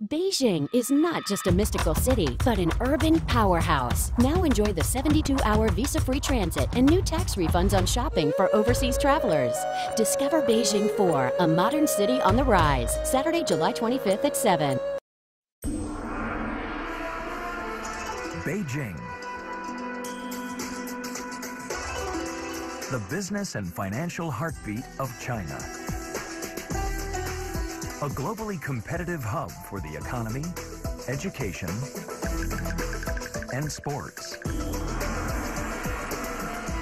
Beijing is not just a mystical city, but an urban powerhouse. Now enjoy the 72-hour visa-free transit and new tax refunds on shopping for overseas travelers. Discover Beijing 4, a modern city on the rise. Saturday, July 25th at 7. Beijing, the business and financial heartbeat of China. A globally competitive hub for the economy, education, and sports.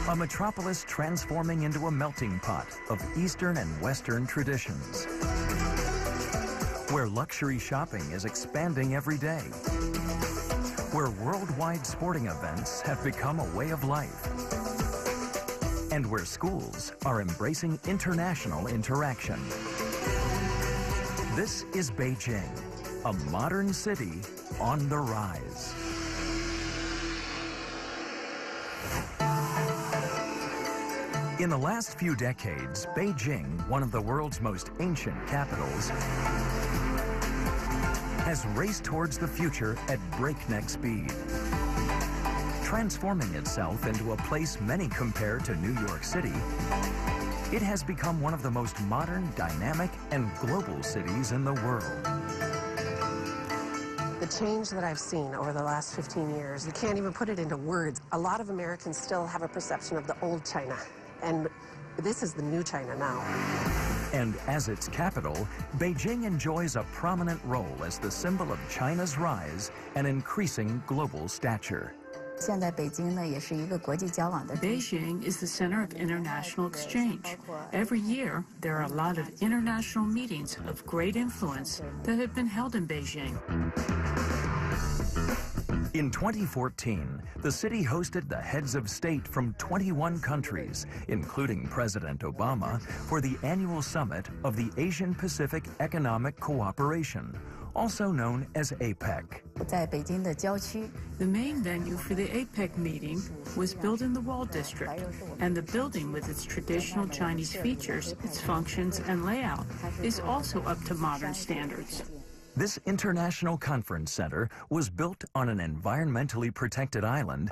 A metropolis transforming into a melting pot of Eastern and Western traditions, where luxury shopping is expanding every day, where worldwide sporting events have become a way of life, and where schools are embracing international interaction. This is Beijing, a modern city on the rise. In the last few decades, Beijing, one of the world's most ancient capitals, has raced towards the future at breakneck speed, transforming itself into a place many compare to New York City. It has become one of the most modern, dynamic, and global cities in the world. The change that I've seen over the last 15 years, you can't even put it into words. A lot of Americans still have a perception of the old China, and this is the new China now. And as its capital, Beijing enjoys a prominent role as the symbol of China's rise and increasing global stature. Beijing is the center of international exchange. Every year, there are a lot of international meetings of great influence that have been held in Beijing. In 2014, the city hosted the heads of state from 21 countries, including President Obama, for the annual summit of the Asian-Pacific Economic Cooperation, also known as APEC. The main venue for the APEC meeting was built in the Wall District, and the building with its traditional Chinese features, its functions and layout, is also up to modern standards. This international conference center was built on an environmentally protected island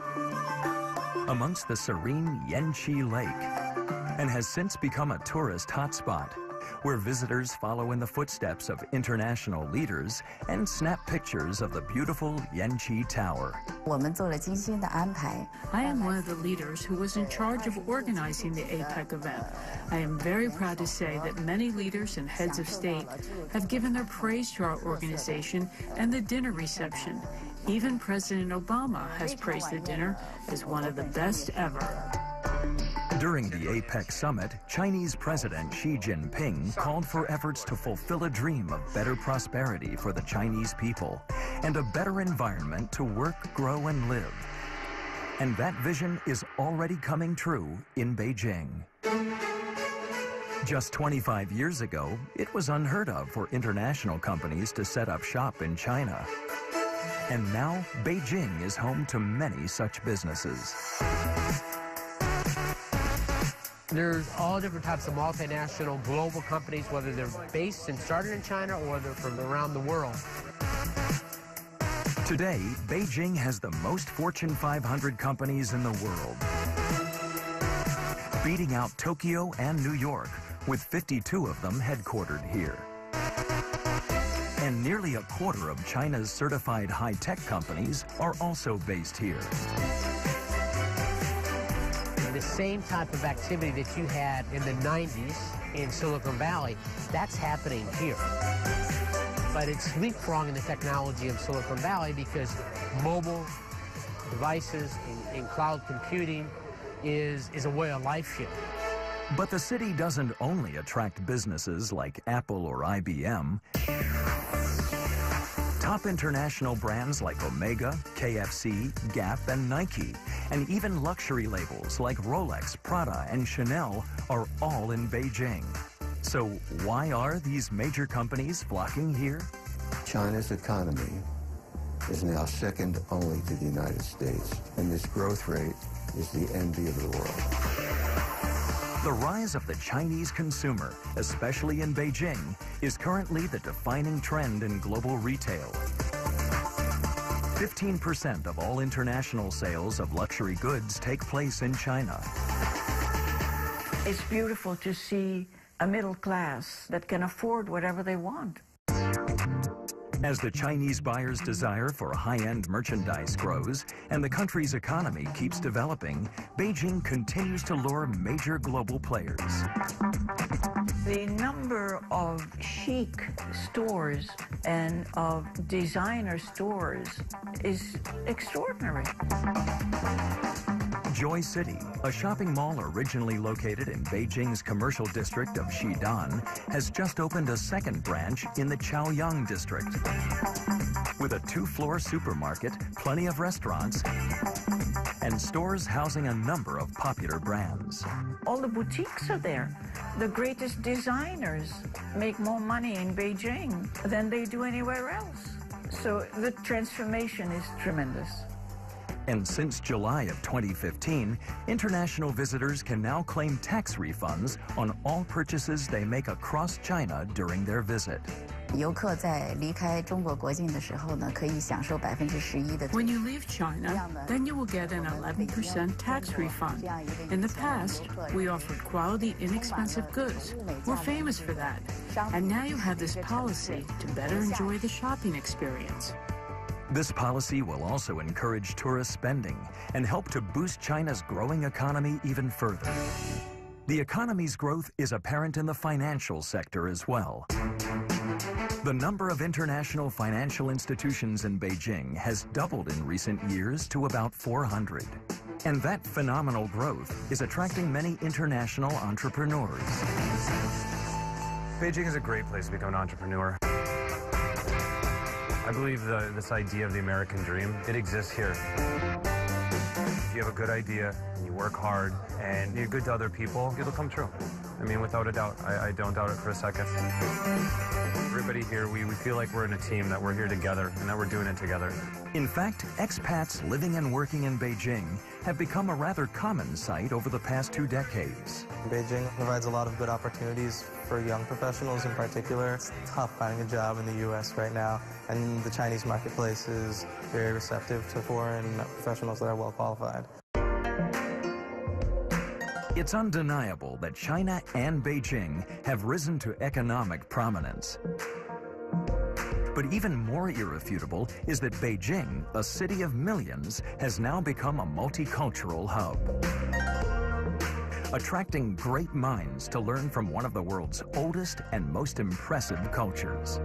amongst the serene Yanqi Lake and has since become a tourist hotspot, where visitors follow in the footsteps of international leaders and snap pictures of the beautiful Yanqi Tower. I am one of the leaders who was in charge of organizing the APEC event. I am very proud to say that many leaders and heads of state have given their praise to our organization and the dinner reception. Even President Obama has praised the dinner as one of the best ever. During the APEC summit, Chinese President Xi Jinping called for efforts to fulfill a dream of better prosperity for the Chinese people and a better environment to work, grow, and live. And that vision is already coming true in Beijing. Just 25 years ago, it was unheard of for international companies to set up shop in China. And now, Beijing is home to many such businesses. There's all different types of multinational global companies, whether they're based and started in China or they're from around the world. Today, Beijing has the most Fortune 500 companies in the world, beating out Tokyo and New York, with 52 of them headquartered here. And nearly a quarter of China's certified high-tech companies are also based here. The same type of activity that you had in the 90s in Silicon Valley, that's happening here. But it's leapfrogging the technology of Silicon Valley because mobile devices and cloud computing is a way of life here. But the city doesn't only attract businesses like Apple or IBM. Top international brands like Omega, KFC, Gap, and Nike, and even luxury labels like Rolex, Prada, and Chanel are all in Beijing. So why are these major companies flocking here? China's economy is now second only to the United States, and this growth rate is the envy of the world. The rise of the Chinese consumer, especially in Beijing, is currently the defining trend in global retail. 15% of all international sales of luxury goods take place in China. It's beautiful to see a middle class that can afford whatever they want. As the Chinese buyers' desire for high-end merchandise grows and the country's economy keeps developing, Beijing continues to lure major global players. The number of chic stores and of designer stores is extraordinary. Joy City, a shopping mall originally located in Beijing's commercial district of Xidan, has just opened a second branch in the Chaoyang district. With a 2-floor supermarket, plenty of restaurants, and stores housing a number of popular brands. All the boutiques are there. The greatest designers make more money in Beijing than they do anywhere else. So the transformation is tremendous. And since July of 2015, international visitors can now claim tax refunds on all purchases they make across China during their visit. When you leave China, then you will get an 11% tax refund. In the past, we offered quality, inexpensive goods. We're famous for that. And now you have this policy to better enjoy the shopping experience. This policy will also encourage tourist spending and help to boost China's growing economy even further. The economy's growth is apparent in the financial sector as well. The number of international financial institutions in Beijing has doubled in recent years to about 400. And that phenomenal growth is attracting many international entrepreneurs. Beijing is a great place to become an entrepreneur. I believe this idea of the American dream, it exists here. If you have a good idea and you work hard and you're good to other people, it'll come true. I mean, without a doubt, I don't doubt it for a second. Everybody here, we feel like we're in a team, that we're here together and that we're doing it together. In fact, expats living and working in Beijing have become a rather common sight over the past 2 decades. Beijing provides a lot of good opportunities for young professionals in particular. It's tough finding a job in the U.S. right now, and the Chinese marketplace is very receptive to foreign professionals that are well qualified. It's undeniable that China and Beijing have risen to economic prominence. But even more irrefutable is that Beijing, a city of millions, has now become a multicultural hub, attracting great minds to learn from one of the world's oldest and most impressive cultures.